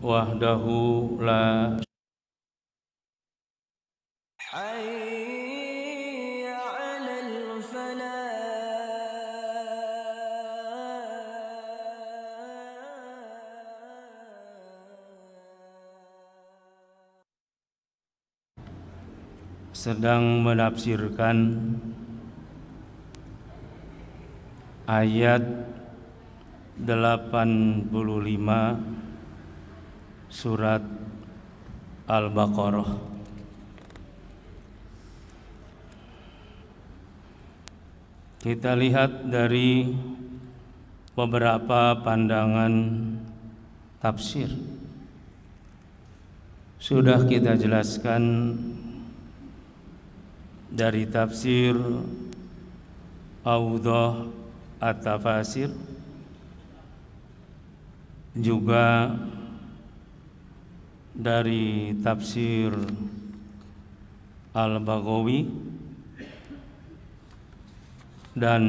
wahdahu la hayya 'alal falah. sedang menafsirkan ayat 85 surat Al-Baqarah. Kita lihat dari beberapa pandangan tafsir. Sudah kita jelaskan dari tafsir Awdah At-Tafasir, juga dari tafsir Al-Baghawi, dan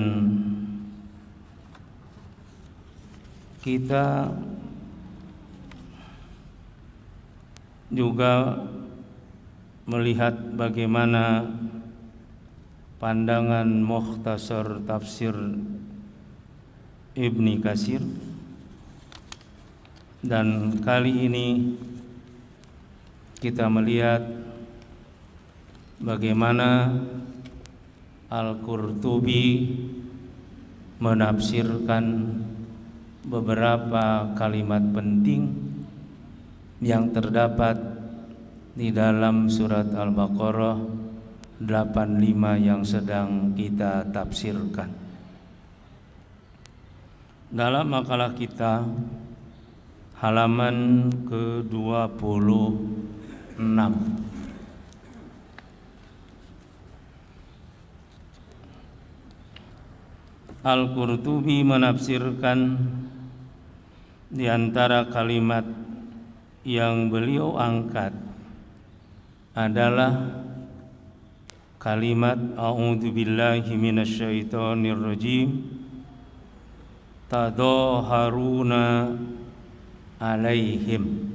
kita juga melihat bagaimana pandangan Mukhtasar Tafsir Ibni Katsir. Dan kali ini kita melihat bagaimana Al-Qurtubi menafsirkan beberapa kalimat penting yang terdapat di dalam surat Al-Baqarah 85 yang sedang kita tafsirkan. Dalam makalah kita halaman ke-26, Al-Qurtubi menafsirkan di antara kalimat yang beliau angkat adalah kalimat a'udzu billahi minasyaitonir rajim tadaharuna alaihim.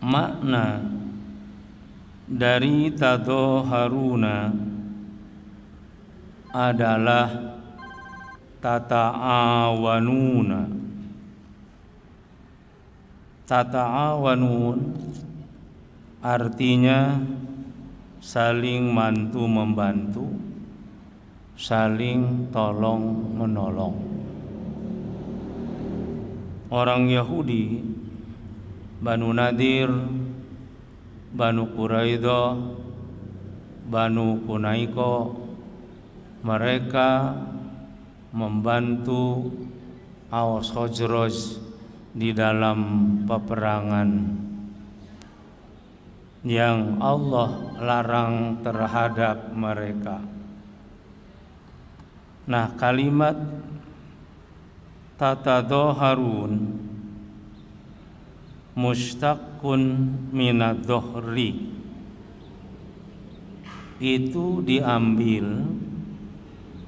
Makna dari tadaharuna adalah tata'awanuna. Tata'awanun artinya saling bantu membantu, saling tolong menolong. Orang Yahudi, Banu Nadir, Banu Quraidah, Banu Kunaiko, mereka membantu Aus Khazraj di dalam peperangan yang Allah larang terhadap mereka. Nah, kalimat tatadhaharun mushtaqun minadh-dhahri itu diambil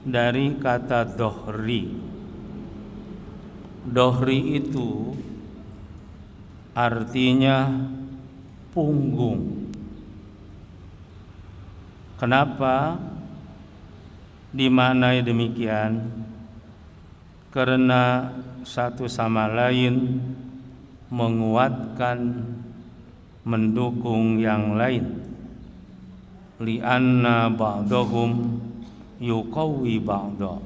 dari kata dhahri. Dhahri itu artinya punggung. Kenapa dimaknai demikian? Karena satu sama lain menguatkan, mendukung yang lain. Li'anna ba'dahum yuqawwi ba'da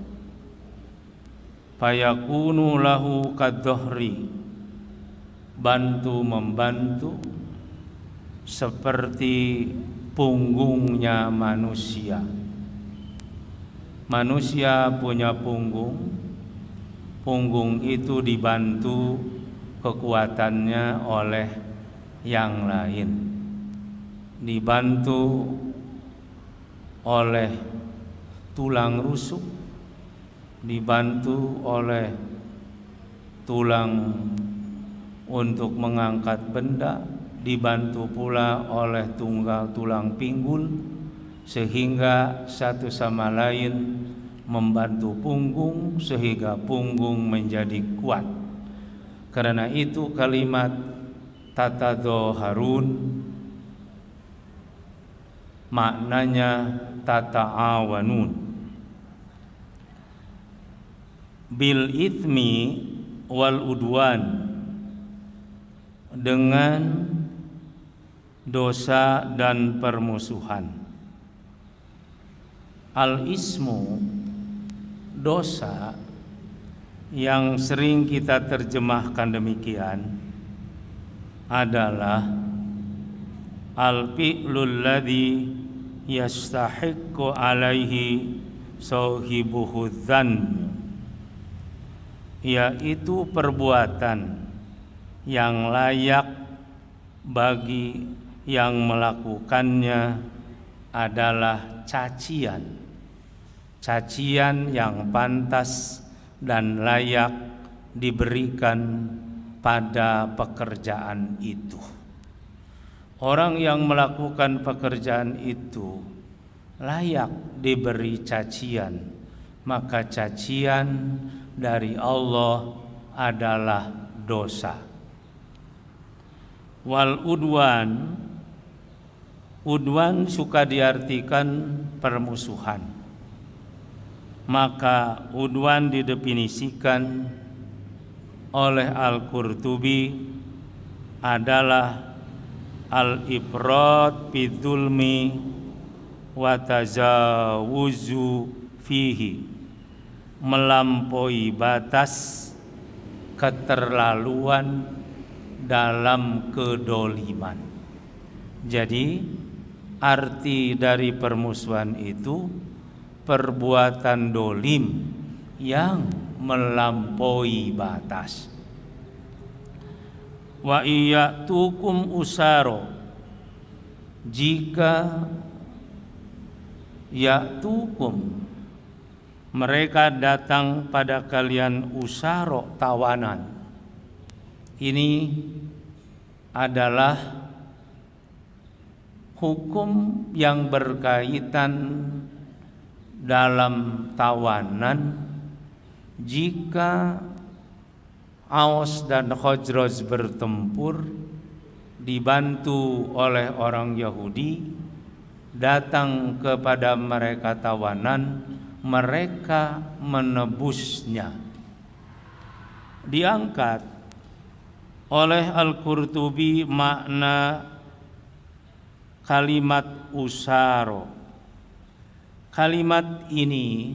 fayakunu lahu kadhahri, bantu membantu seperti punggungnya manusia. Manusia punya punggung, punggung itu dibantu kekuatannya oleh yang lain, dibantu oleh tulang rusuk, dibantu oleh tulang untuk mengangkat benda, dibantu pula oleh tulang pinggul, sehingga satu sama lain membantu punggung sehingga punggung menjadi kuat. Karena itu kalimat tatadzaharun maknanya tata'awanun bil ithmi wal udwan, dengan dosa dan permusuhan. Al-ismu, dosa, yang sering kita terjemahkan demikian adalah al-fi'lul ladzi yastahiqqu alaihi sahibuhu dzann, yaitu perbuatan yang layak bagi yang melakukannya adalah cacian yang pantas dan layak diberikan pada pekerjaan itu. Orang yang melakukan pekerjaan itu layak diberi cacian, maka cacian dari Allah adalah dosa. Wal udwan, udwan suka diartikan permusuhan. Maka udwan didefinisikan oleh Al-Qurtubi adalah al-ifrat bidzulmi wa tazawuzu fihi, melampaui batas, keterlaluan dalam kedoliman. Jadi arti dari permusuhan itu perbuatan dolim yang melampaui batas. Wa iyatukum usaro, jika yatukum mereka datang pada kalian usaro, tawanan. Ini adalah hukum yang berkaitan dalam tawanan. Jika Aus dan Khazraj bertempur dibantu oleh orang Yahudi, datang kepada mereka tawanan, mereka menebusnya. Diangkat oleh Al-Qurtubi makna kalimat usaro. Kalimat ini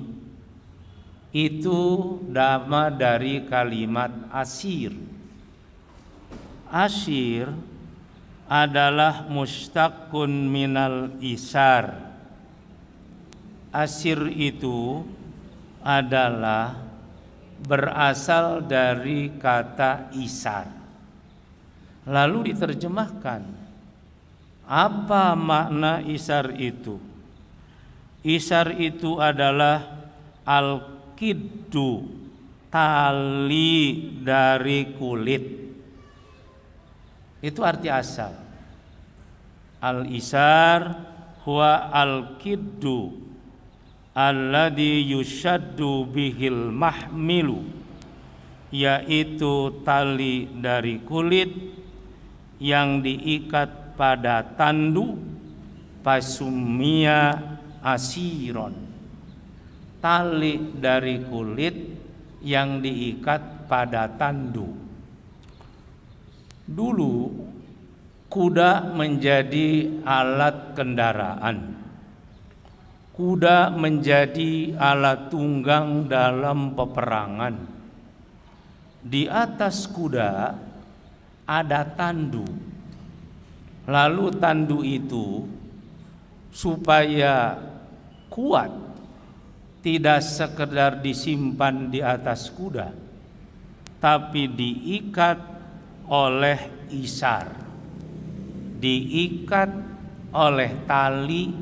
itu nama dari kalimat asir. Asir adalah mustaqun minal isar. Asir itu adalah berasal dari kata isar. Lalu diterjemahkan, apa makna isar itu? Isar itu adalah al-kiddu, tali dari kulit. Itu arti asal. Al-isar huwa al-kiddu alladhi yushaddu bihil mahmilu, yaitu tali dari kulit yang diikat pada tandu, pasumia asiron. Tali dari kulit yang diikat pada tandu. Dulu kuda menjadi alat kendaraan. Kuda menjadi alat tunggang dalam peperangan. Di atas kuda ada tandu. Lalu tandu itu supaya kuat, tidak sekedar disimpan di atas kuda, tapi diikat oleh isar, diikat oleh tali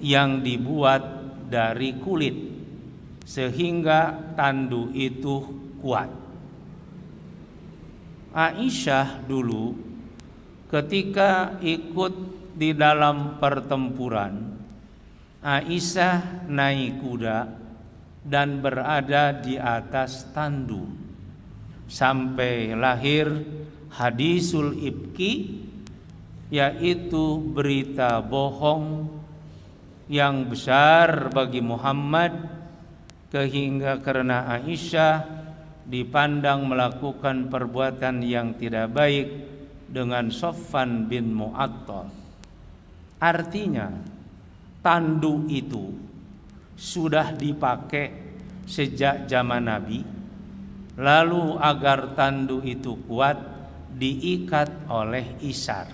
yang dibuat dari kulit, sehingga tandu itu kuat. Aisyah dulu ketika ikut di dalam pertempuran, Aisyah naik kuda dan berada di atas tandu. sampai lahir hadisul ibki, yaitu berita bohong yang besar bagi Muhammad, hingga karena Aisyah dipandang melakukan perbuatan yang tidak baik dengan Sofwan bin Mu'attal. Artinya tandu itu sudah dipakai sejak zaman Nabi, lalu agar tandu itu kuat diikat oleh isar.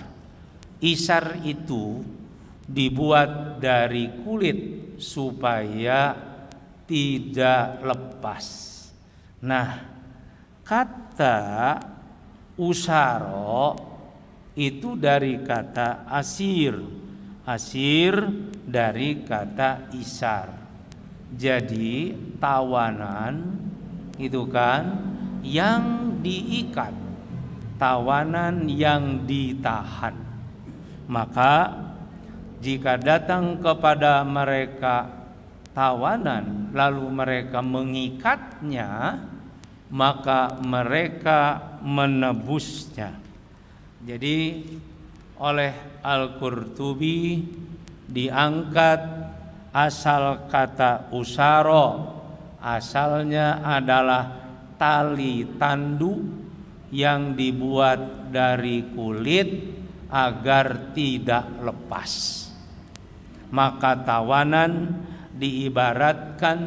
Isar itu dibuat dari kulit supaya tidak lepas. Nah, kata usaro itu dari kata asir, asir dari kata isar. Jadi tawanan itu kan yang diikat, tawanan yang ditahan. Maka jika datang kepada mereka tawanan lalu mereka mengikatnya, maka mereka menebusnya. Jadi oleh Al-Qurtubi diangkat asal kata usaro, asalnya adalah tali tandu yang dibuat dari kulit agar tidak lepas. Maka tawanan diibaratkan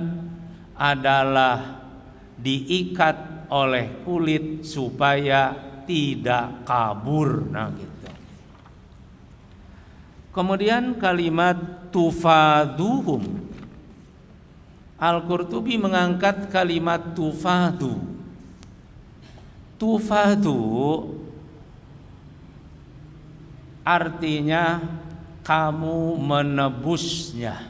adalah diikat oleh kulit supaya tidak kabur. Nah gitu. Kemudian kalimat tufaduhum, Al-Qurtubi mengangkat kalimat tufadu. Tufadu artinya kamu menebusnya.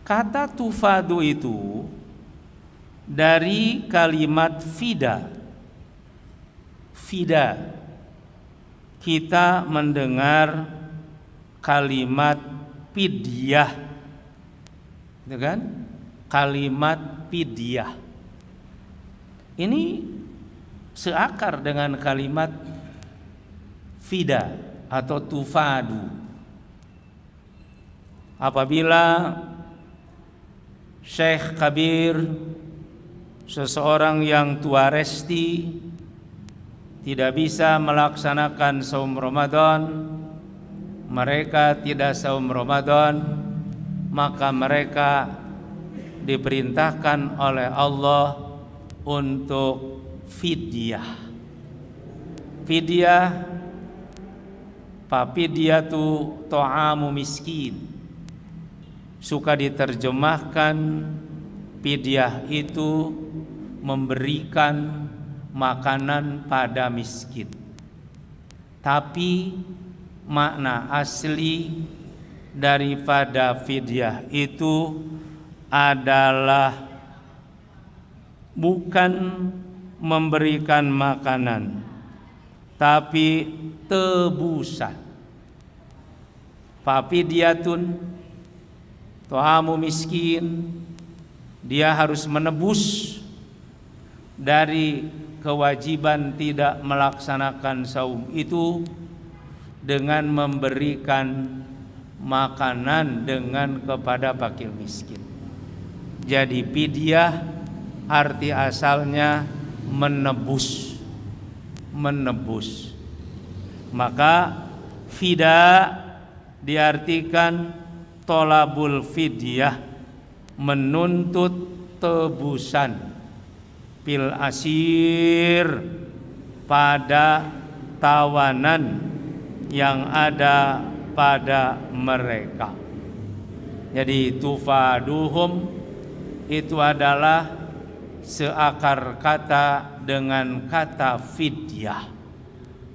Kata tufadu itu dari kalimat fida. Fida. Kita mendengar kalimat pidyah, itu kan? Kalimat pidyah. Ini seakar dengan kalimat fida atau tufadu. Apabila Syekh Kabir, seseorang yang tua resti, tidak bisa melaksanakan saum Ramadan, mereka tidak saum Ramadan, maka mereka diperintahkan oleh Allah untuk fidyah. Fidyah, fafidyatu ta'amu miskin. Suka diterjemahkan fidyah itu memberikan makanan pada miskin. Tapi makna asli daripada fidyah itu adalah bukan memberikan makanan, tapi tebusan. Fafidyatun ta'amu miskin, dia harus menebus dari kewajiban tidak melaksanakan saum itu dengan memberikan makanan dengan kepada fakir miskin. Jadi fidyah arti asalnya menebus, menebus. Maka fida diartikan tolabul fidyah, menuntut tebusan, fil asir, pada tawanan yang ada pada mereka. Jadi tufaduhum itu adalah seakar kata dengan kata fidyah.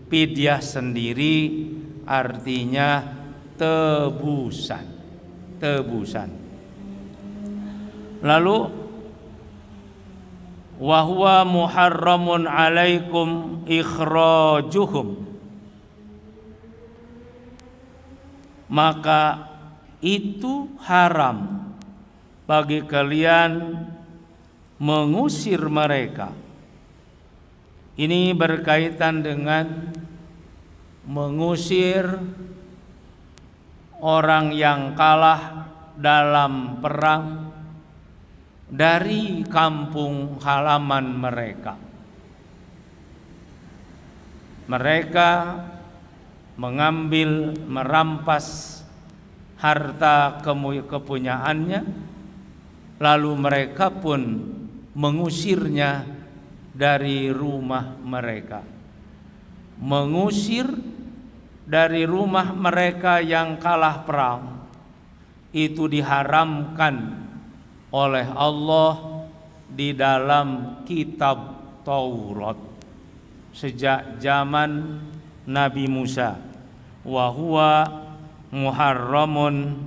Fidyah sendiri artinya tebusan, tebusan. Lalu wa huwa muharramun alaikum ikhrajuhum, maka itu haram bagi kalian mengusir mereka, Ini berkaitan dengan mengusir orang yang kalah dalam perang dari kampung halaman mereka. Mereka mengambil, merampas harta kepunyaannya, lalu mereka pun mengusirnya dari rumah mereka. Mengusir dari rumah mereka yang kalah perang itu diharamkan oleh Allah di dalam kitab Taurat sejak zaman Nabi Musa. Wa huwa muharramun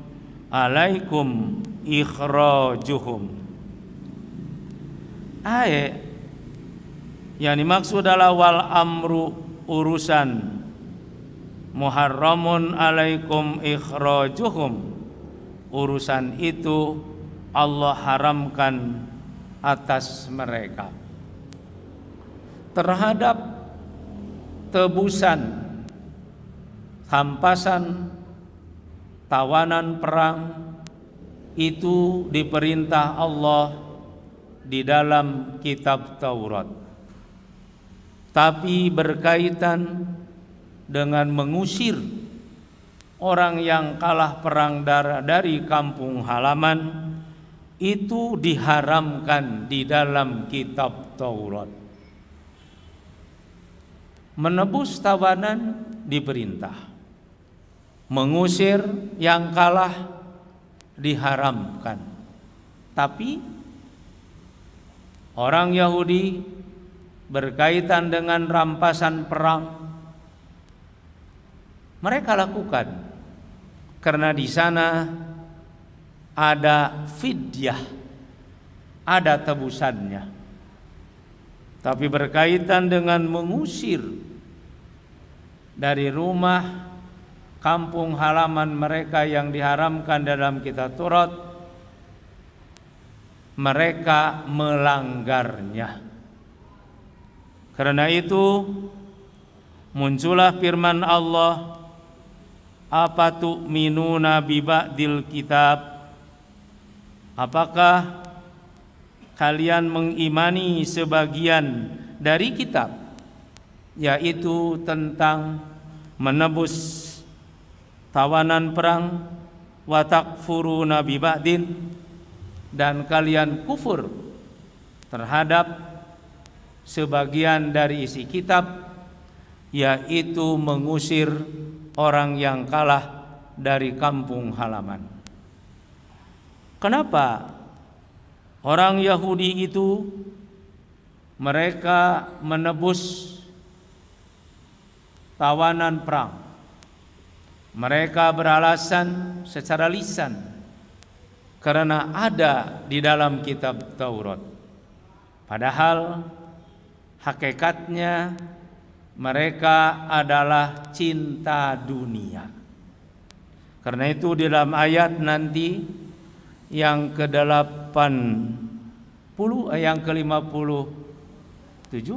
alaikum ikhrajuhum. Ayat yang dimaksud adalah wal amru, urusan, muharramun alaikum ikhrajuhum, urusan itu Allah haramkan atas mereka. Terhadap tebusan, hampasan, tawanan perang itu diperintah Allah di dalam kitab Taurat. Tapi berkaitan dengan mengusir orang yang kalah perang dari kampung halaman itu diharamkan di dalam kitab Taurat. Menebus tawanan diperintah, mengusir yang kalah diharamkan. Tapi orang Yahudi berkaitan dengan rampasan perang mereka lakukan karena di sana ada fidyah, ada tebusannya. Tapi berkaitan dengan mengusir dari rumah kampung halaman mereka yang diharamkan dalam kitab Taurat, mereka melanggarnya. Karena itu muncullah firman Allah, apa tu'minuna bi ba'dil kitab, apakah kalian mengimani sebagian dari kitab, yaitu tentang menebus tawanan perang, wa takfuruna bi ba'din, dan kalian kufur terhadap sebagian dari isi kitab, yaitu mengusir orang yang kalah dari kampung halaman. Kenapa orang Yahudi itu mereka menebus tawanan perang? Mereka beralasan secara lisan karena ada di dalam kitab Taurat. Padahal hakikatnya mereka adalah cinta dunia. Karena itu di dalam ayat nanti yang ke-80, yang ke-57,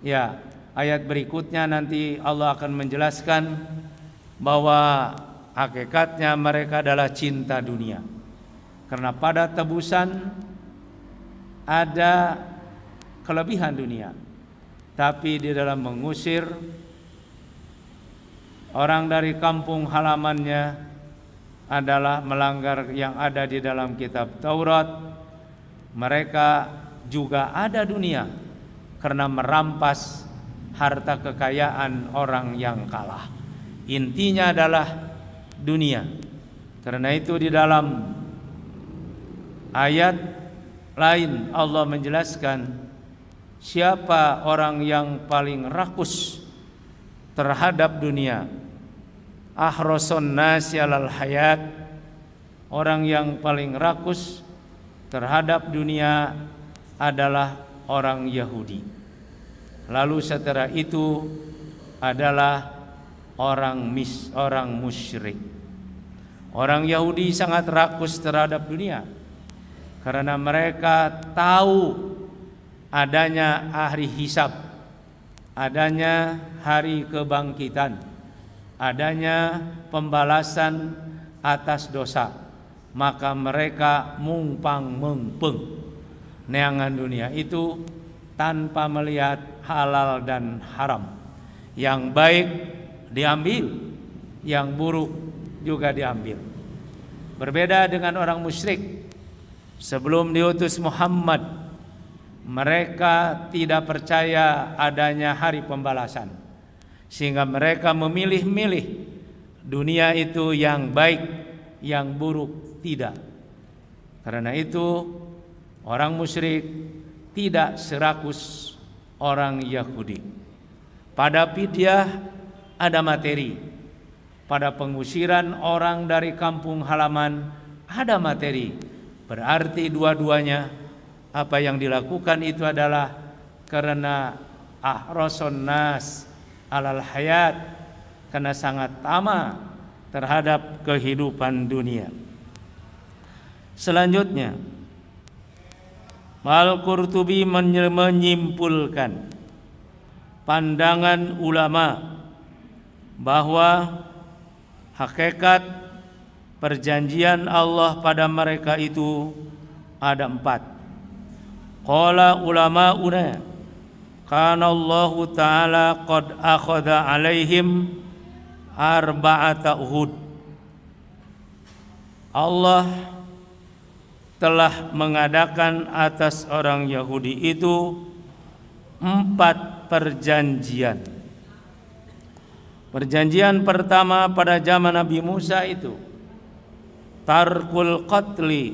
ya, ayat berikutnya nanti Allah akan menjelaskan bahwa hakikatnya mereka adalah cinta dunia. Karena pada tebusan ada kelebihan dunia, tapi di dalam mengusir orang dari kampung halamannya adalah melanggar yang ada di dalam kitab Taurat. Mereka juga ada dunia karena merampas harta kekayaan orang yang kalah. Intinya adalah dunia. Karena itu di dalam ayat lain Allah menjelaskan siapa orang yang paling rakus terhadap dunia. Ahrasun nasi alal hayat, orang yang paling rakus terhadap dunia adalah orang Yahudi. Lalu setelah itu adalah orang musyrik. Orang Yahudi sangat rakus terhadap dunia karena mereka tahu adanya hari hisab, adanya hari kebangkitan, adanya pembalasan atas dosa, maka mereka mungpang mengpeng neangan dunia itu tanpa melihat halal dan haram. Yang baik diambil, yang buruk juga diambil. Berbeda dengan orang musyrik sebelum diutus Muhammad, mereka tidak percaya adanya hari pembalasan, sehingga mereka memilih-milih dunia itu yang baik, yang buruk tidak. Karena itu orang musyrik tidak serakus orang Yahudi. Pada fidyah ada materi, pada pengusiran orang dari kampung halaman ada materi. Berarti dua-duanya apa yang dilakukan itu adalah karena ahrasun nas alal hayat, karena sangat tamak terhadap kehidupan dunia. Selanjutnya Al-Qurtubi menyimpulkan pandangan ulama bahwa hakikat perjanjian Allah pada mereka itu ada 4. Qala ulama'una kana Allah Ta'ala qad akhadha alaihim arba'ata uhud. Allah telah mengadakan atas orang Yahudi itu 4 perjanjian. Perjanjian pertama pada zaman Nabi Musa itu tarkul qatli,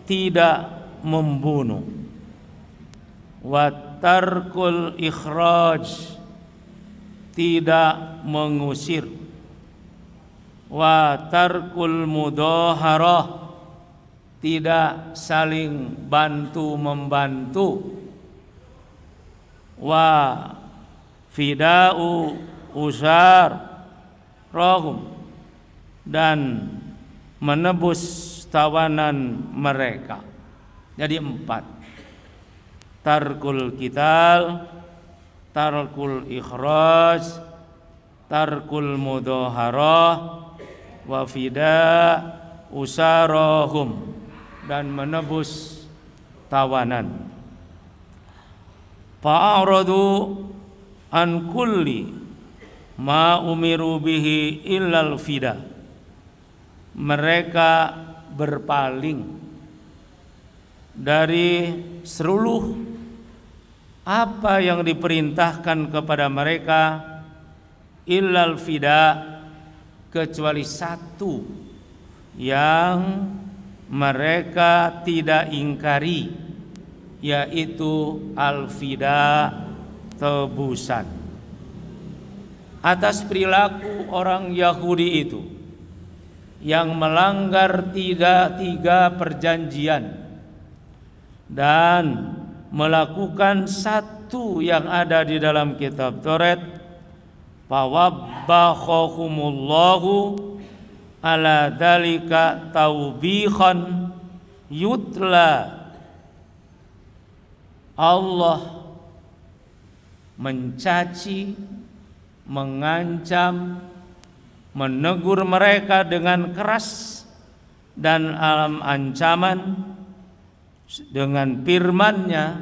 tidak membunuh, wa tarkul ikhraj, tidak mengusir, wa tarkul mudaharah, tidak saling bantu membantu, wa fida'u usar rohum, dan menebus tawanan mereka. Jadi 4: tarkul qital, tarkul ikhraj, tarkul mudaharah, wa fida usarahum, dan menebus tawanan. Fa'aradu an kulli ma umiru bihi illal fida. Mereka berpaling dari seluruh apa yang diperintahkan kepada mereka, illal fida, kecuali satu yang mereka tidak ingkari, yaitu al-fida, tebusan atas perilaku orang Yahudi itu yang melanggar tiga perjanjian dan melakukan satu yang ada di dalam kitab Taurat. Fawabbahumullahu ala dalika taubihan yutla. Allah mencaci, mengancam, menegur mereka dengan keras dan alam ancaman dengan firman-Nya,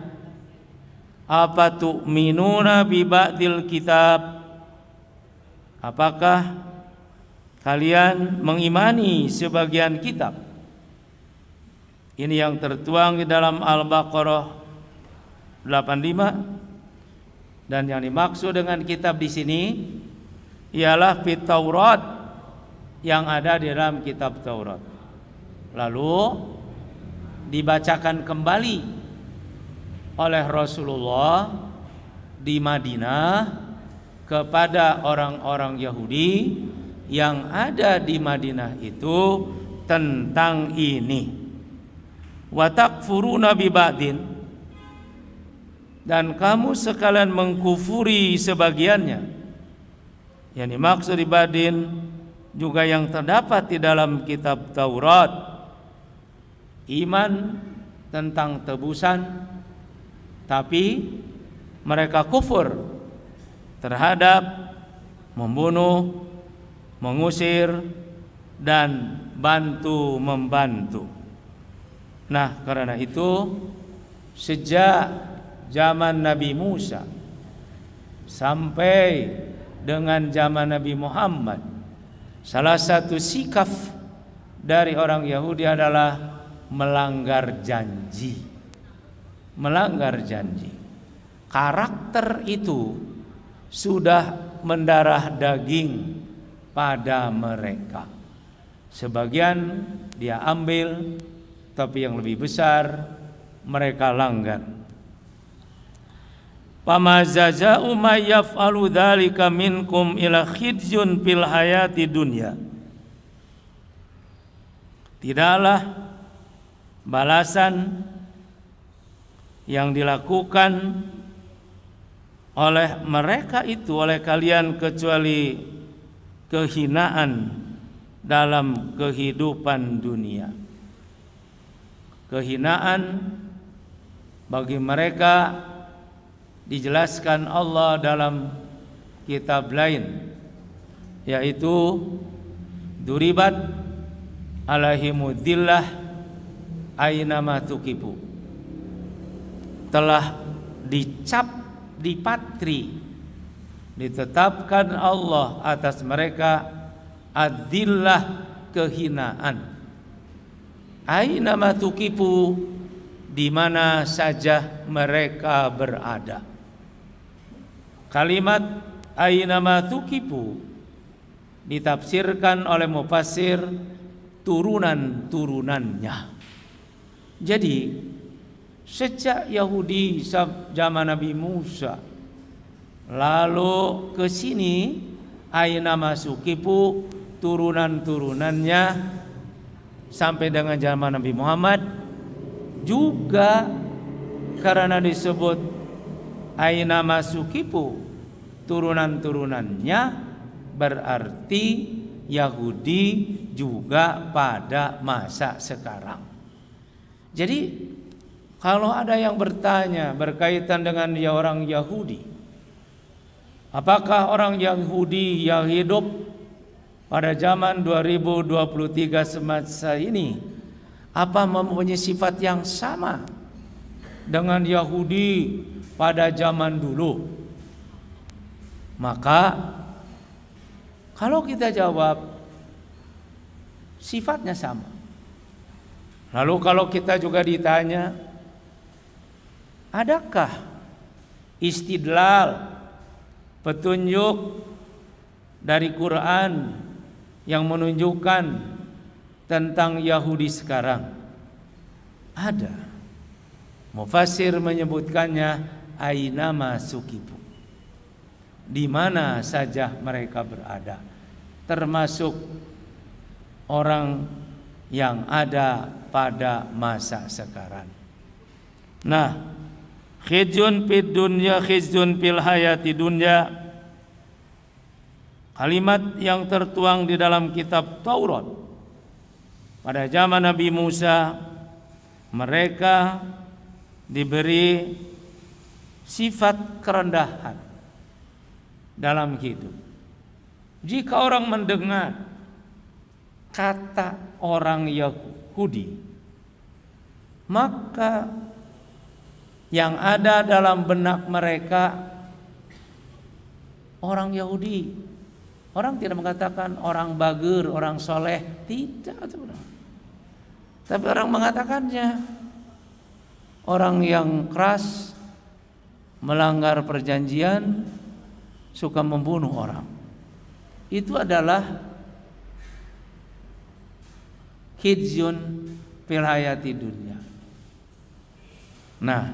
apa tu'minuna bi ba'dil kitab, apakah kalian mengimani sebagian kitab? Ini yang tertuang di dalam Al-Baqarah 85, dan yang dimaksud dengan kitab di sini ialah fit Taurat, yang ada di dalam kitab Taurat. Lalu dibacakan kembali oleh Rasulullah di Madinah kepada orang-orang Yahudi yang ada di Madinah itu tentang ini. Wa takfuruna bi ba'din, dan kamu sekalian mengkufuri sebagiannya. Yang dimaksud di ba'din juga yang terdapat di dalam kitab Taurat, iman tentang tebusan, tapi mereka kufur terhadap membunuh, mengusir, dan bantu membantu. Nah, karena itu sejak zaman Nabi Musa sampai dengan zaman Nabi Muhammad, salah satu sikap dari orang Yahudi adalah melanggar janji. Melanggar janji. Karakter itu sudah mendarah daging pada mereka. Sebagian dia ambil, tapi yang lebih besar mereka langgar. Fama jaza'u may yaf'alu dzalika minkum ila khizyun fil hayati dunya. Tidaklah balasan yang dilakukan oleh mereka itu oleh kalian kecuali kehinaan dalam kehidupan dunia. Kehinaan bagi mereka dijelaskan Allah dalam kitab lain, yaitu duribat alaihimudillah ainama tukibu, telah dicap, dipatri, ditetapkan Allah atas mereka adillah, kehinaan. Ainama tukibu, di mana saja mereka berada. Kalimat ainama tukibu ditafsirkan oleh mufassir turunan-turunannya. Jadi sejak Yahudi zaman Nabi Musa lalu ke sini, ainama tukibu turunan-turunannya sampai dengan zaman Nabi Muhammad juga, karena disebut ainama tukibu turunan-turunannya, berarti Yahudi juga pada masa sekarang. Jadi kalau ada yang bertanya berkaitan dengan orang Yahudi, apakah orang Yahudi yang hidup pada zaman 2023 semasa ini apa mempunyai sifat yang sama dengan Yahudi pada zaman dulu? Maka kalau kita jawab sifatnya sama. Lalu kalau kita juga ditanya, adakah istidlal, petunjuk dari Quran yang menunjukkan tentang Yahudi sekarang? Ada. Mufassir menyebutkannya ainama sukibu, di mana saja mereka berada, termasuk orang yang ada pada masa sekarang. Nah, khizyun fid dunya khizyun fil hayati dunya, kalimat yang tertuang di dalam kitab Taurat pada zaman Nabi Musa. Mereka diberi sifat kerendahan dalam hidup. Jika orang mendengar kata orang Yahudi, maka yang ada dalam benak mereka orang Yahudi. Orang tidak mengatakan orang bager, orang soleh, tidak. Tapi orang mengatakannya orang yang keras, melanggar perjanjian, suka membunuh orang. Itu adalah khizyun fil hayati dunya. Nah,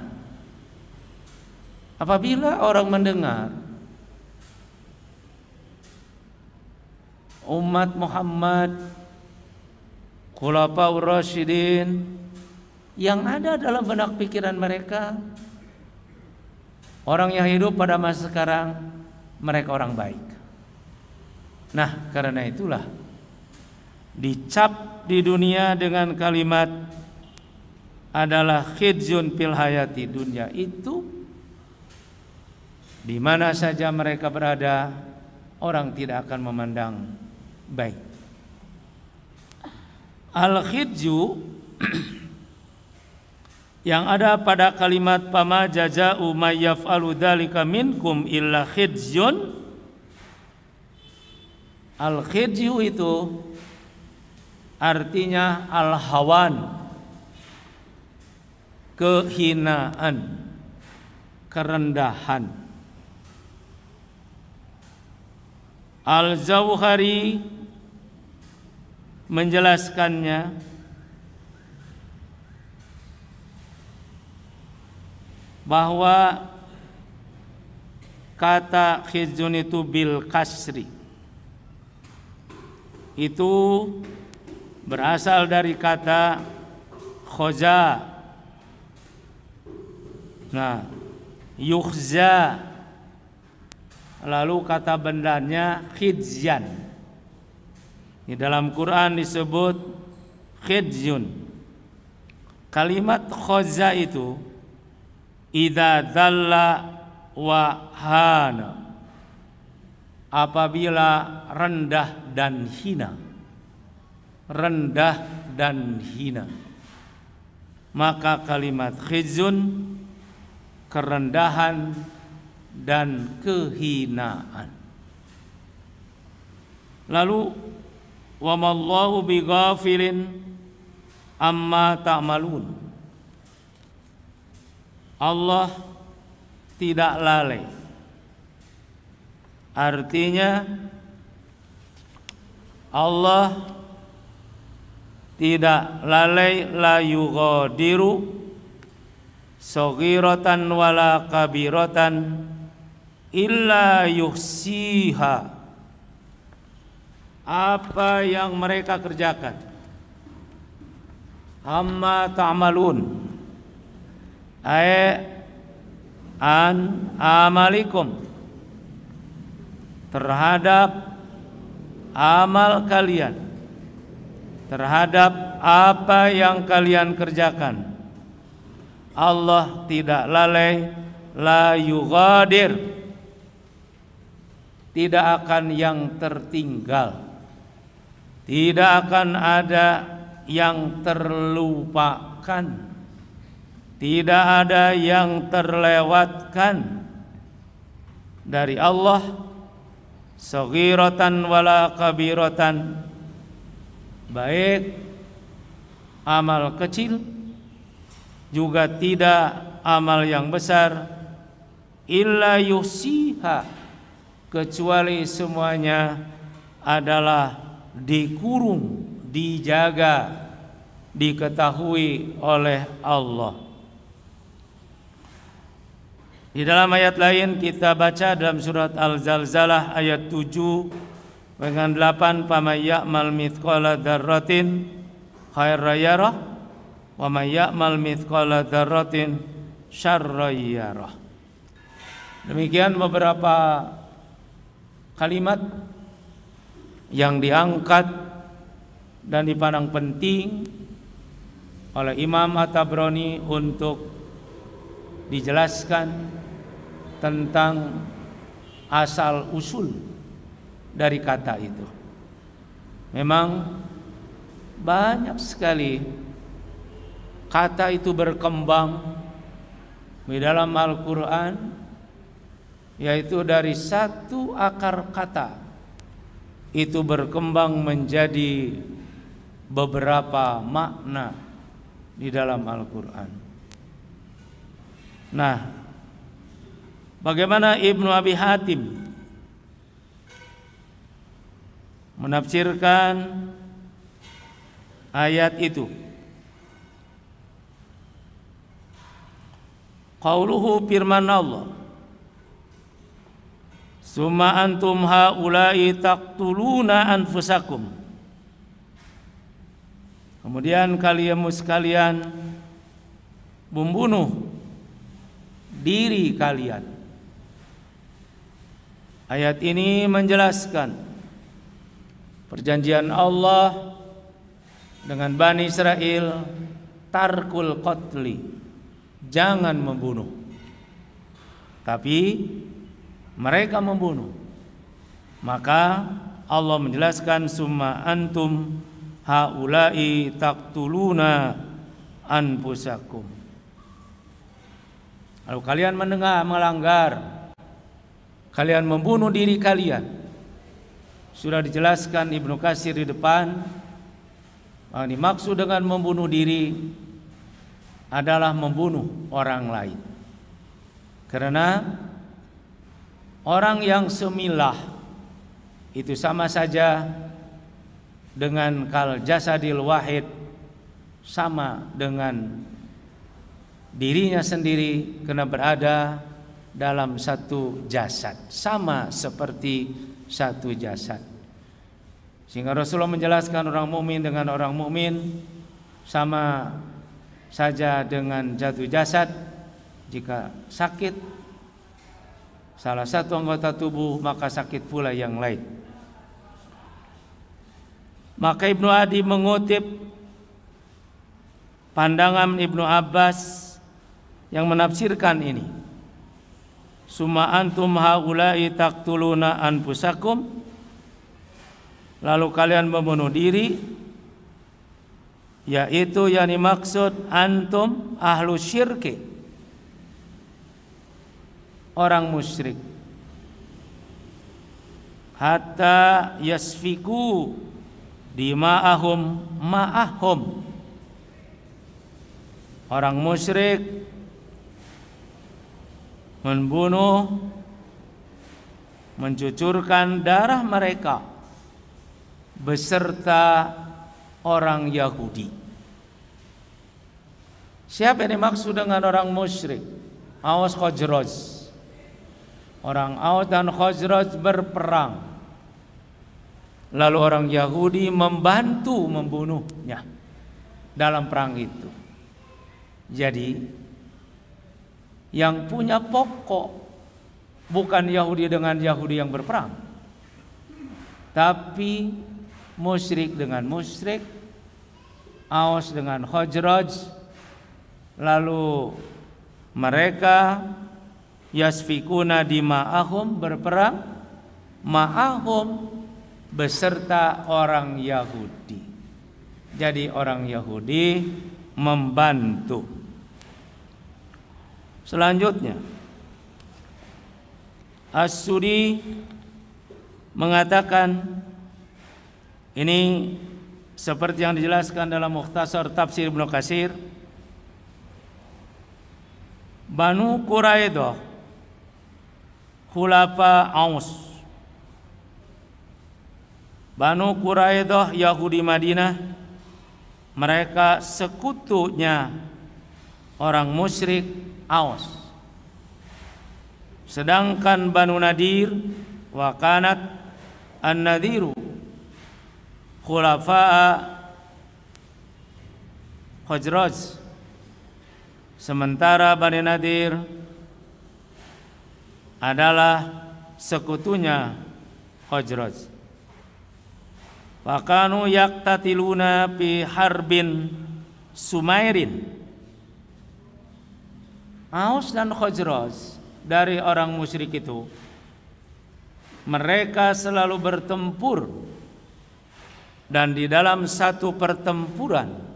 apabila orang mendengar umat Muhammad, Khulafaur Rasyidin, yang ada dalam benak pikiran mereka, orang yang hidup pada masa sekarang mereka orang baik. Nah, karena itulah dicap di dunia dengan kalimat adalah khizyun fil hayati dunya, itu Di mana saja mereka berada, orang tidak akan memandang baik. Al-khidju yang ada pada kalimat pama jaza'u may yaf'alu dzalika minkum illa khizyun. Al-khidju itu artinya al-hawan, kehinaan, kerendahan. Al-Zawhari menjelaskannya bahwa kata khizyun itu bil kasri, itu berasal dari kata khoza. Nah, yukhza, lalu kata bendanya khidzyan. Di dalam Quran disebut khizyun. Kalimat khoza itu idza dzalla wa hana, apabila rendah dan hina. Rendah dan hina. Maka kalimat khizyun kerendahan dan kehinaan. Lalu wa mallahu bighafilin amma ta'malun. Allah tidak lalai. Artinya Allah tidak lalai, la yughadiru saghiratan wala kabiratan illa yuhsiha. Apa yang mereka kerjakan, amma ta'malun, an amalikum, terhadap amal kalian, terhadap apa yang kalian kerjakan, Allah tidak lalai, la yughadir, tidak akan yang tertinggal, tidak akan ada yang terlupakan, tidak ada yang terlewatkan dari Allah, saghiratan wala kabiratan, baik amal kecil juga tidak amal yang besar, illa yusiha, kecuali semuanya adalah dikurung, dijaga, diketahui oleh Allah. Di dalam ayat lain kita baca dalam surat Al-Zalzalah ayat 7 dengan 8, "Faman ya'mal mithqala dzarratin khairan yarah wa may ya'mal mithqala dzarratin syarran yarah." Demikian beberapa kalimat yang diangkat dan dipandang penting oleh Imam At-Tabrani untuk dijelaskan tentang asal usul dari kata itu. Memang banyak sekali kata itu berkembang di dalam Al-Quran, yaitu dari satu akar kata itu berkembang menjadi beberapa makna di dalam Al-Quran. Nah, bagaimana Ibnu Abi Hatim menafsirkan ayat itu? Qauluhu, firman Allah, summa antum haula'i taqtuluna anfusakum. Kemudian kalian sekalian membunuh diri kalian. Ayat ini menjelaskan perjanjian Allah dengan Bani Israel, tarkul qatli, jangan membunuh. Tapi mereka membunuh. Maka Allah menjelaskan summa antum haula'i taqtuluna anfusakum. Lalu kalian melanggar, kalian membunuh diri kalian. Sudah dijelaskan Ibnu Katsir di depan, yang dimaksud dengan membunuh diri adalah membunuh orang lain. Karena orang yang semilah itu sama saja dengan kal jasadil wahid, sama dengan dirinya sendiri karena berada dalam satu jasad, sama seperti satu jasad. Sehingga Rasulullah menjelaskan orang mukmin dengan orang mukmin sama saja dengan satu jasad. Jika sakit salah satu anggota tubuh, maka sakit pula yang lain. Maka Ibnu Adi mengutip pandangan Ibnu Abbas yang menafsirkan ini. Summa antum haula'i taqtuluna anfusakum, lalu kalian membunuh diri, yaitu yang dimaksud antum ahlu syirki, orang musyrik. Hatta yasfiku dima'ahum ma'ahum, orang musyrik membunuh, mencucurkan darah mereka beserta orang Yahudi. Siapa yang dimaksud dengan orang musyrik? Aus Khazraj. Orang Aus dan Khazraj berperang, lalu orang Yahudi membantu membunuhnya dalam perang itu. Jadi yang punya pokok bukan Yahudi dengan Yahudi yang berperang, tapi musyrik dengan musyrik, Aus dengan Khazraj. Lalu mereka yasfikuna dima'ahum, berperang ma'ahum beserta orang Yahudi. Jadi orang Yahudi membantu. Selanjutnya As-Sudi mengatakan, ini seperti yang dijelaskan dalam Mukhtasar Tafsir Ibnu Katsir, Banu Quraidah khulafa Aus. Banu Quraidah Yahudi Madinah, mereka sekutunya orang musyrik Aus. Sedangkan Banu Nadir wa kanat an-Nadiru khulafa'a Khazraj. Sementara Bani Nadir adalah sekutunya Khazraj. Fakanu yaktatiluna fi harbin Sumairin. Aus dan Khazraj dari orang musyrik itu, mereka selalu bertempur, dan di dalam satu pertempuran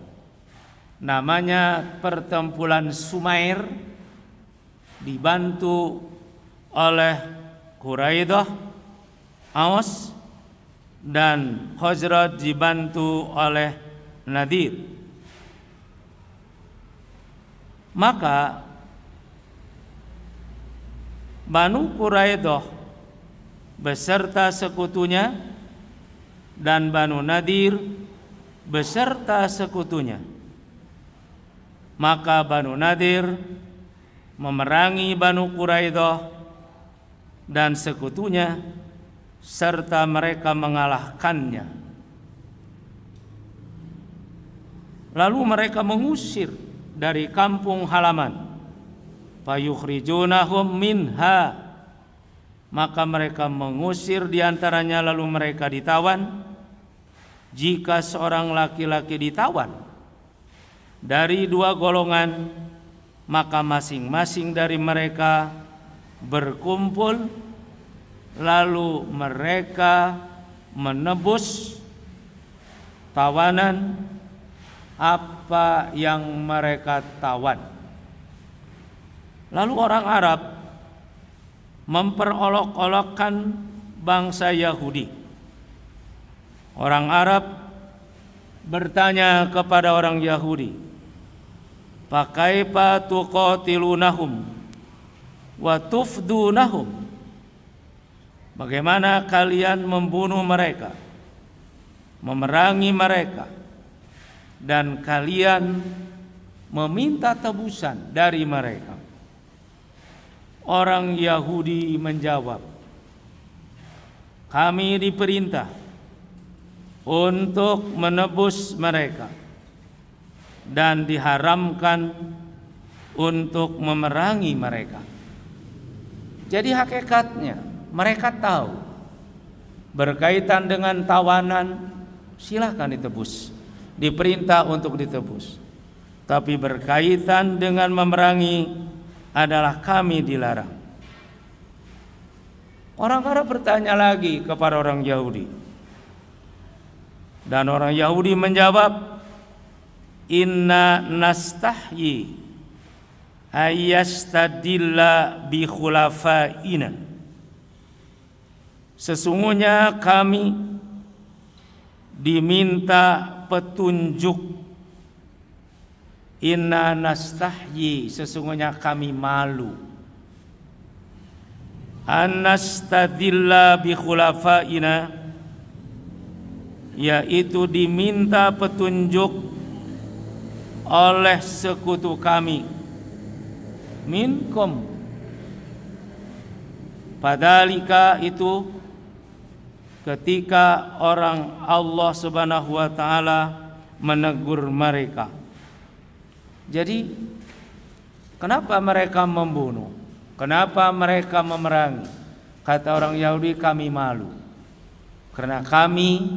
namanya pertempuran Sumair, dibantu oleh Quraidah, Aus, dan Khazraj dibantu oleh Nadir. Maka Banu Quraidah beserta sekutunya dan Banu Nadir beserta sekutunya. Maka Banu Nadir memerangi Banu Quraidah dan sekutunya, serta mereka mengalahkannya. Lalu mereka mengusir dari kampung halaman. Fayukhrijunahum minha, maka mereka mengusir diantaranya, lalu mereka ditawan. Jika seorang laki-laki ditawan dari dua golongan, maka masing-masing dari mereka berkumpul lalu mereka menebus tawanan apa yang mereka tawan. Lalu orang Arab memperolok-olokkan bangsa Yahudi. Orang Arab bertanya kepada orang Yahudi, "Fakaifa tuqatilunahum wa tufdunahum?" Bagaimana kalian membunuh mereka, memerangi mereka, dan kalian meminta tebusan dari mereka? Orang Yahudi menjawab, "Kami diperintah untuk menebus mereka dan diharamkan untuk memerangi mereka." Jadi hakikatnya mereka tahu berkaitan dengan tawanan, silakan ditebus, diperintah untuk ditebus. Tapi berkaitan dengan memerangi adalah kami dilarang. Orang Arab bertanya lagi kepada orang Yahudi, dan orang Yahudi menjawab, "Inna nastahyi ayyastadilla bi khulafaina." Sesungguhnya kami diminta petunjuk. Inna nastahyi, sesungguhnya kami malu. Anastadilla bi khulafaina, yaitu diminta petunjuk oleh sekutu kami. Minkum, padalika itu ketika orang Allah Subhanahu wa taala menegur mereka. Jadi kenapa mereka membunuh? Kenapa mereka memerangi? Kata orang Yahudi, kami malu karena kami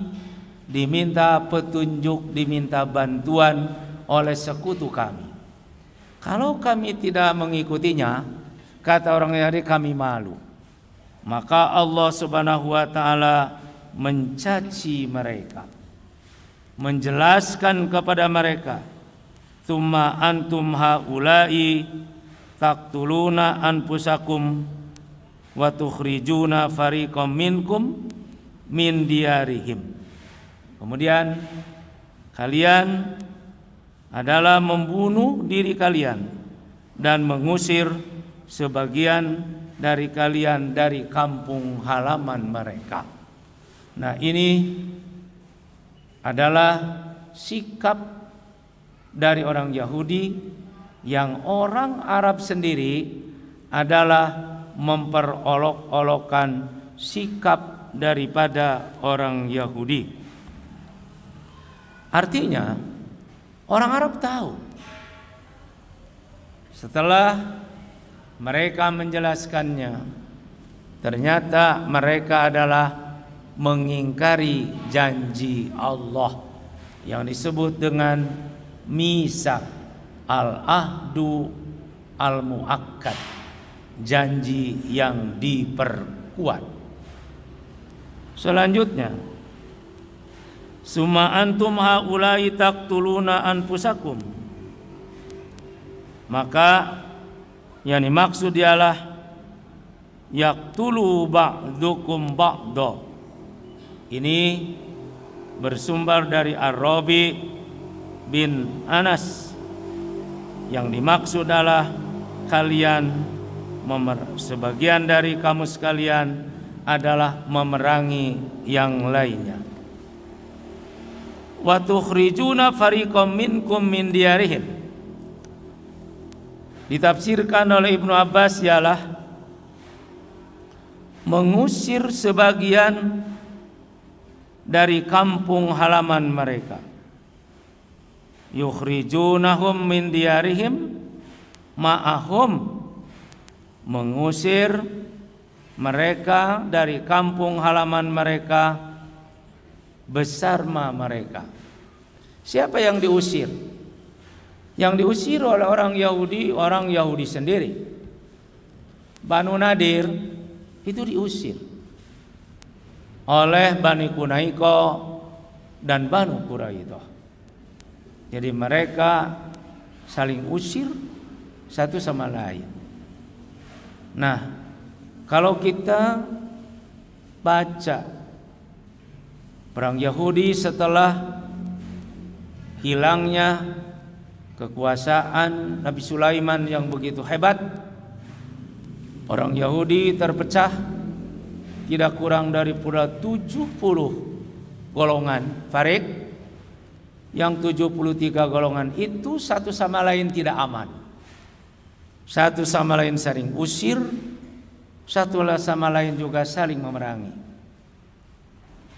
diminta petunjuk, diminta bantuan oleh sekutu kami. Kalau kami tidak mengikutinya, kata orang Yahudi, kami malu. Maka Allah Subhanahu wa taala mencaci mereka, menjelaskan kepada mereka, "Tsumma antum haula'i taqtuluna anfusakum wa tukhrijuna fariqam minkum min diyarihim." Kemudian kalian adalah membunuh diri kalian dan mengusir sebagian dari kalian dari kampung halaman mereka. Nah, ini adalah sikap dari orang Yahudi yang orang Arab sendiri adalah memperolok-olokkan sikap daripada orang Yahudi. Artinya orang Arab tahu setelah mereka menjelaskannya, ternyata mereka adalah mengingkari janji Allah yang disebut dengan misak al-ahdu al-muakkad, janji yang diperkuat. Selanjutnya, summa antum haula'i taqtuluna anfusakum, maka yang dimaksud ialah yaqtulu ba'dukum ba'da. Ini bersumber dari Ar-Rabi bin Anas. Yang dimaksud adalah kalian sebagian dari kamu sekalian adalah memerangi yang lainnya. Wa tukhrijuna fariqam minkum min diyarihim. Ditafsirkan oleh Ibnu Abbas ialah mengusir sebagian dari kampung halaman mereka. Yukhrijunahum min diyarihim ma'ahum, mengusir mereka dari kampung halaman mereka bersama mereka. Siapa yang diusir? Yang diusir oleh orang Yahudi sendiri. Banu Nadir itu diusir. oleh Bani Quraiko dan Banu Quraidah. Jadi mereka saling usir satu sama lain. Nah, kalau kita baca perang Yahudi setelah hilangnya kekuasaan Nabi Sulaiman yang begitu hebat, orang Yahudi terpecah tidak kurang daripada 70 golongan Farik, yang 73 golongan itu satu sama lain tidak aman, satu sama lain saling usir, satu sama lain juga saling memerangi.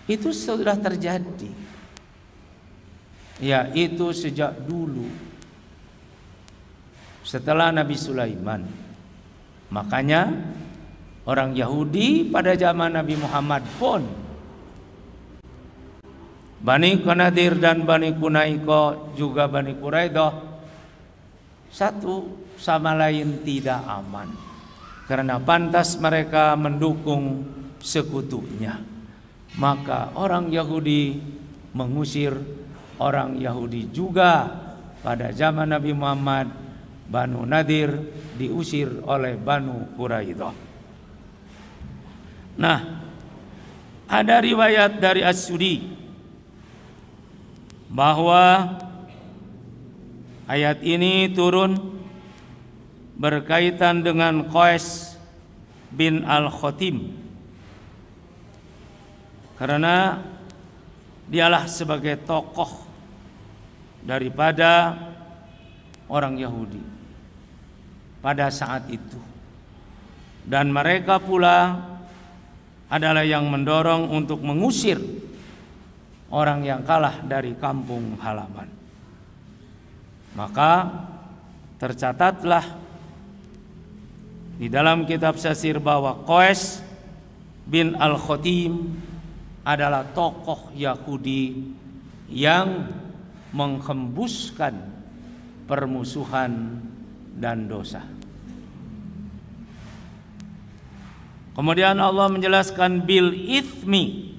Itu sudah terjadi, ya, itu sejak dulu setelah Nabi Sulaiman. Makanya orang Yahudi pada zaman Nabi Muhammad pun, Bani Qanadir dan Bani Quraiko juga Bani Quraidah, satu sama lain tidak aman karena pantas mereka mendukung sekutunya. Maka orang Yahudi mengusir orang Yahudi juga pada zaman Nabi Muhammad. Banu Nadir diusir oleh Banu Quraidah. Nah, ada riwayat dari As-Sudi bahwa ayat ini turun berkaitan dengan Qais bin Al-Khatim, karena dialah sebagai tokoh daripada orang Yahudi pada saat itu, dan mereka pula adalah yang mendorong untuk mengusir orang yang kalah dari kampung halaman. Maka tercatatlah di dalam kitab Sasir bahwa Qais bin Al-Khatim adalah tokoh Yahudi yang menghembuskan permusuhan dan dosa. Kemudian Allah menjelaskan bil ithmi.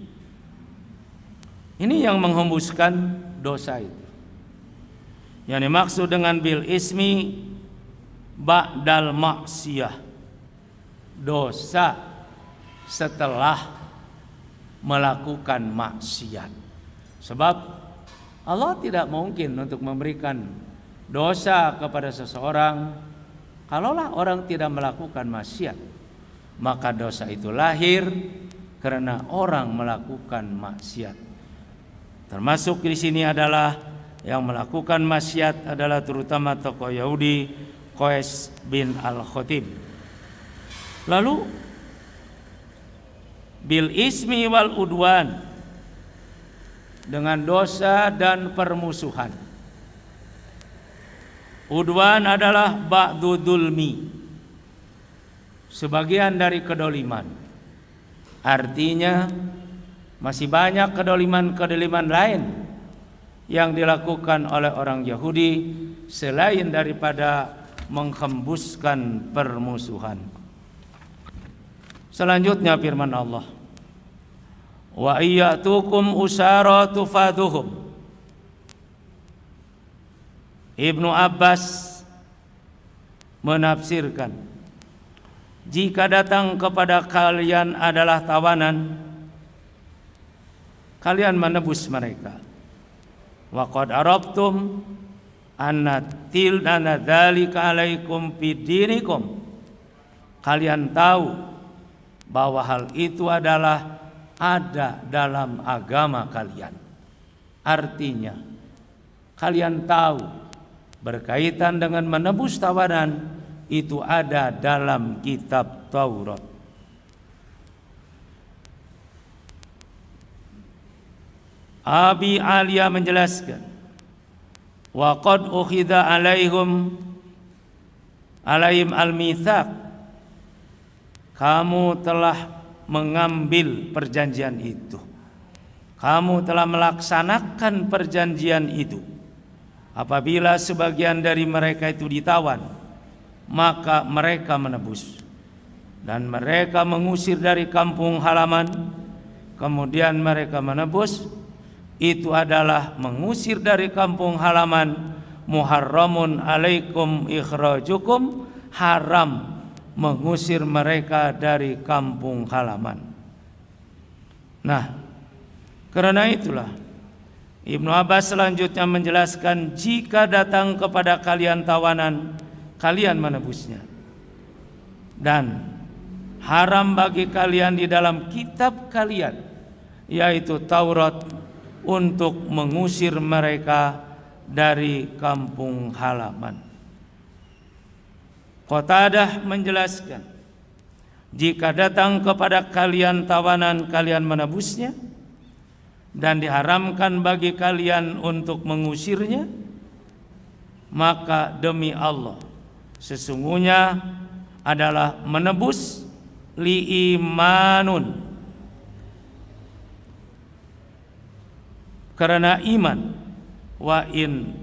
Ini yang menghembuskan dosa itu. Yang dimaksud dengan bil ismi ba'dal maksiyah, dosa setelah melakukan maksiat. Sebab Allah tidak mungkin untuk memberikan dosa kepada seseorang kalaulah orang tidak melakukan maksiat. Maka dosa itu lahir karena orang melakukan maksiat. Termasuk di sini adalah yang melakukan maksiat adalah terutama tokoh Yahudi Qais bin Al-Khatim. Lalu bil ismi wal udwan, dengan dosa dan permusuhan. Udwan adalah ba'du dzulmi, sebagian dari kedoliman. Artinya masih banyak kedoliman-kedoliman lain yang dilakukan oleh orang Yahudi selain daripada menghembuskan permusuhan. Selanjutnya firman Allah, wa iyyatukum usara tufaduhum. Ibnu Abbas menafsirkan, jika datang kepada kalian adalah tawanan, kalian menebus mereka. Wa qad arabtum anna tilana dzalika alaikum bidinikum. Kalian tahu bahwa hal itu adalah ada dalam agama kalian. Artinya kalian tahu berkaitan dengan menebus tawanan itu ada dalam kitab Taurat. Abi Aliyah menjelaskan, wa qad ukhidha alaihim al-mitsaq, kamu telah mengambil perjanjian itu, kamu telah melaksanakan perjanjian itu. Apabila sebagian dari mereka itu ditawan, maka mereka menebus, dan mereka mengusir dari kampung halaman kemudian mereka menebus, itu adalah mengusir dari kampung halaman. Muharramun alaikum ikhrajukum, haram mengusir mereka dari kampung halaman. Nah, karena itulah Ibnu Abbas selanjutnya menjelaskan, jika datang kepada kalian tawanan, kalian menebusnya. Dan haram bagi kalian di dalam kitab kalian, yaitu Taurat, untuk mengusir mereka dari kampung halaman. Qatadah menjelaskan, jika datang kepada kalian tawanan, kalian menebusnya, dan diharamkan bagi kalian untuk mengusirnya, maka demi Allah, sesungguhnya adalah menebus liimanun, karena iman, wa in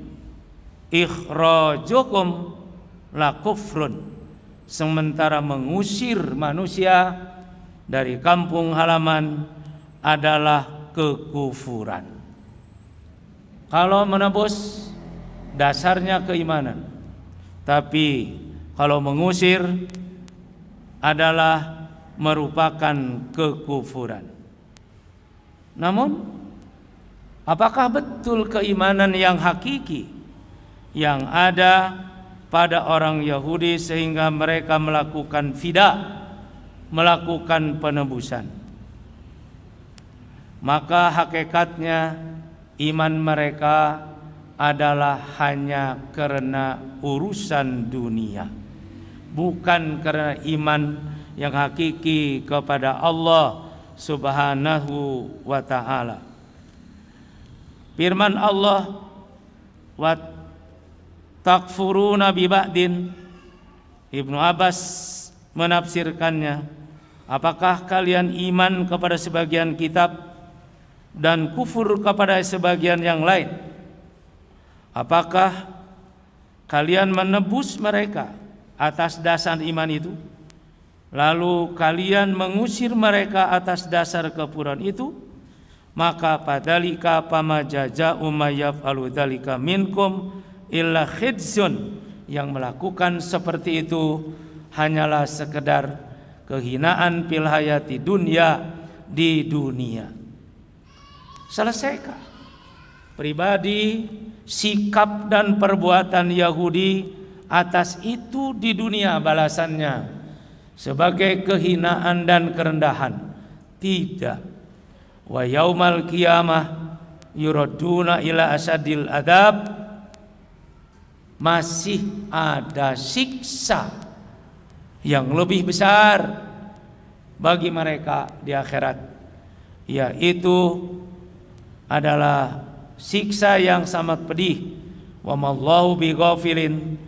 ikhrajukum la kufrun, sementara mengusir manusia dari kampung halaman adalah kekufuran. Kalau menebus dasarnya keimanan, tapi kalau mengusir adalah merupakan kekufuran. Namun, apakah betul keimanan yang hakiki yang ada pada orang Yahudi sehingga mereka melakukan fida, melakukan penebusan? Maka hakikatnya iman mereka adalah hanya karena urusan dunia, bukan karena iman yang hakiki kepada Allah Subhanahu wa ta'ala. Firman Allah, wa takfuruna bi ba'din, Ibnu Abbas menafsirkannya, apakah kalian iman kepada sebagian kitab dan kufur kepada sebagian yang lain? Apakah kalian menebus mereka atas dasar iman itu, lalu kalian mengusir mereka atas dasar kekufuran itu? Maka padalika pama jaza'u may yaf'alu dzalika minkum illa khizyun, yang melakukan seperti itu hanyalah sekedar kehinaan fil hayati dunya, di dunia. Selesaikah pribadi, sikap dan perbuatan Yahudi atas itu di dunia balasannya sebagai kehinaan dan kerendahan? Tidak. Wa yaumal qiyamah yuraduna ila asadil adab, masih ada siksa yang lebih besar bagi mereka di akhirat, yaitu adalah siksa yang sangat pedih. Wa mallahu bighafilin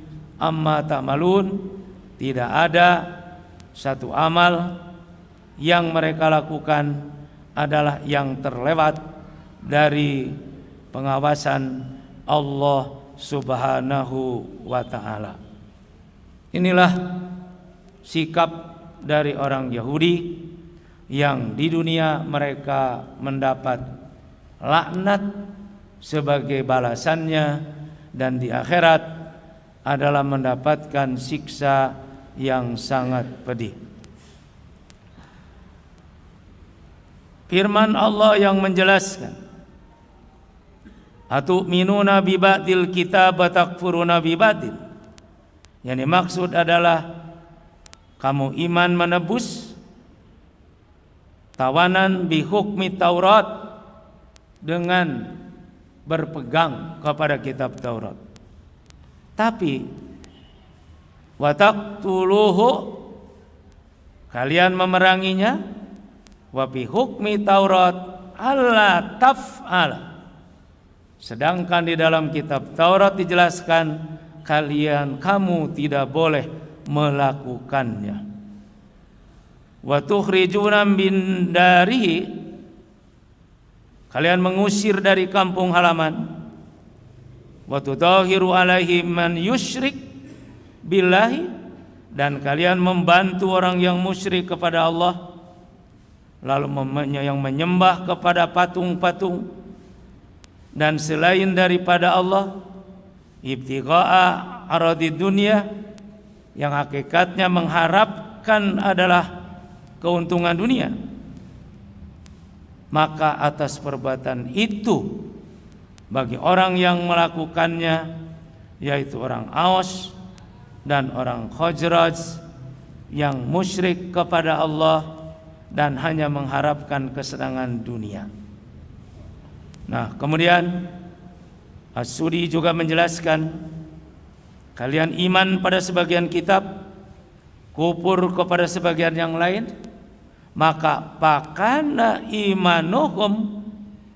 amma ta'malun, tidak ada satu amal yang mereka lakukan adalah yang terlewat dari pengawasan Allah Subhanahu wa ta'ala. Inilah sikap dari orang Yahudi yang di dunia mereka mendapat laknat sebagai balasannya, dan di akhirat adalah mendapatkan siksa yang sangat pedih. Firman Allah yang menjelaskan, atu'minuna bi ba'dil kitab wa takfuruna bi ba'dil, yang dimaksud adalah kamu iman menebus tawanan bi hukmi Taurat dengan berpegang kepada kitab Taurat, tapi wa taqtuluhu, kalian memeranginya, wa bi hukmi Taurat alla taf'al, sedangkan di dalam kitab Taurat dijelaskan kamu tidak boleh melakukannya. Wa tukhrijuna min darihi, kalian mengusir dari kampung halaman. Wa tudahiru alaihi man yusyrik billahi, dan kalian membantu orang yang musyrik kepada Allah. lalu yang menyembah kepada patung-patung dan selain daripada Allah, ibtigha'a aradid dunya, yang hakikatnya mengharapkan adalah keuntungan dunia, maka atas perbuatan itu bagi orang yang melakukannya, yaitu orang Aus dan orang Khazraj yang musyrik kepada Allah dan hanya mengharapkan kesenangan dunia. Nah, kemudian As-Sudi juga menjelaskan, kalian iman pada sebagian kitab, kufur kepada sebagian yang lain, maka pakana imanuhum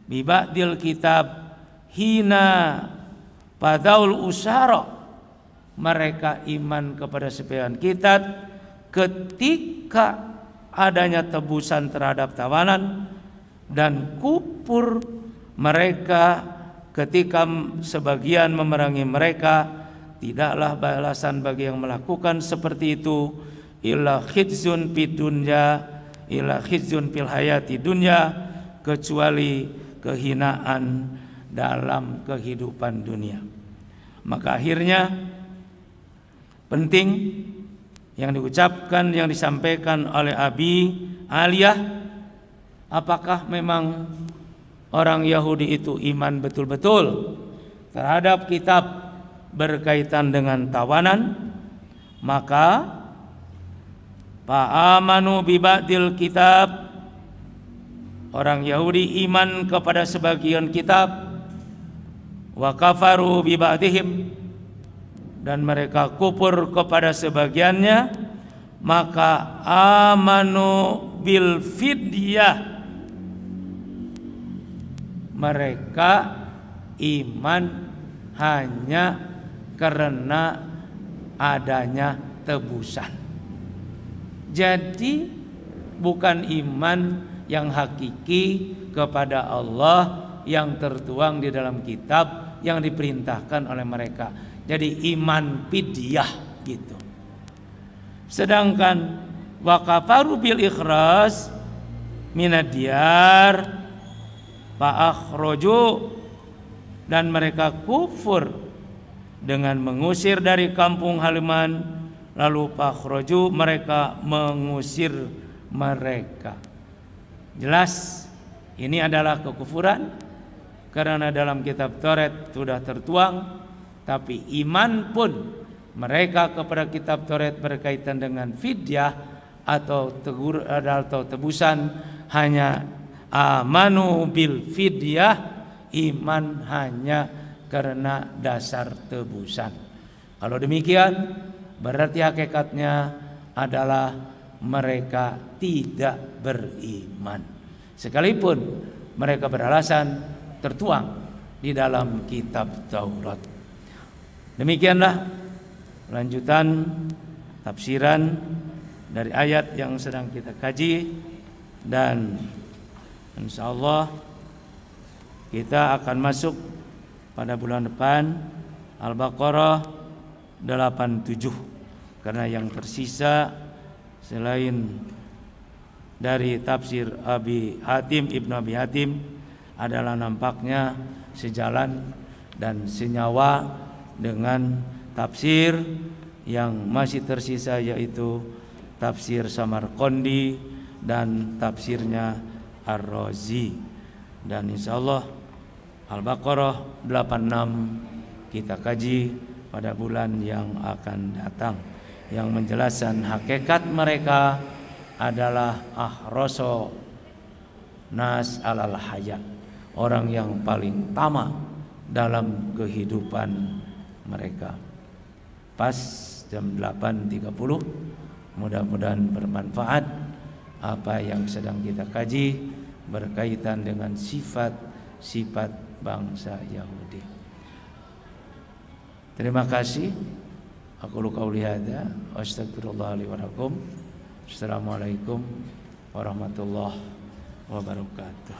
bi ba'dil kitab hina padaul usara, mereka iman kepada sebagian kitab ketika adanya tebusan terhadap tawanan, dan kufur mereka ketika sebagian memerangi mereka. Tidaklah balasan bagi yang melakukan seperti itu illa khizyun fid dunya, illa khizyun fil hayati dunya, kecuali kehinaan dalam kehidupan dunia. Maka akhirnya penting yang diucapkan, yang disampaikan oleh Abi Aliyah, apakah memang orang Yahudi itu iman betul-betul terhadap kitab berkaitan dengan tawanan? Maka fa'amanu bi ba'dil kitab, orang Yahudi iman kepada sebagian kitab, wa kafaru bi ba'dihim, dan mereka kufur kepada sebagiannya. Maka amanu bil fidyah, mereka iman hanya karena adanya tebusan. Jadi bukan iman yang hakiki kepada Allah yang tertuang di dalam kitab yang diperintahkan oleh mereka. Jadi iman fidyah gitu. Sedangkan wa kafaru bil ikhras minad diyar fa akhraju, dan mereka kufur dengan mengusir dari kampung halaman, lalu pakhraju, mereka mengusir mereka. Jelas ini adalah kekufuran, karena dalam kitab Taurat sudah tertuang. Tapi iman pun mereka kepada kitab Taurat berkaitan dengan fidyah atau tegur atau tebusan, hanya amanu bil fidyah, iman hanya karena dasar tebusan. Kalau demikian berarti hakikatnya adalah mereka tidak beriman, sekalipun mereka beralasan tertuang di dalam kitab Taurat. Demikianlah lanjutan tafsiran dari ayat yang sedang kita kaji, dan insyaallah kita akan masuk pada bulan depan Al-Baqarah 87, karena yang tersisa selain dari tafsir Abi Hatim, Ibnu Abi Hatim, adalah nampaknya sejalan dan senyawa dengan tafsir yang masih tersisa, yaitu tafsir Samarqandi dan tafsirnya Ar-Razi. Dan insyaallah Al-Baqarah 86 kita kaji pada bulan yang akan datang, yang menjelaskan hakikat mereka adalah ahroso nas alal hayat, orang yang paling tamak dalam kehidupan mereka. Pas jam 8.30, mudah-mudahan bermanfaat apa yang sedang kita kaji berkaitan dengan sifat-sifat bangsa Yahudi. Terima kasih. Aku qauli hadza wa astaghfirullah li wa lakum. Assalamualaikum warahmatullahi wabarakatuh.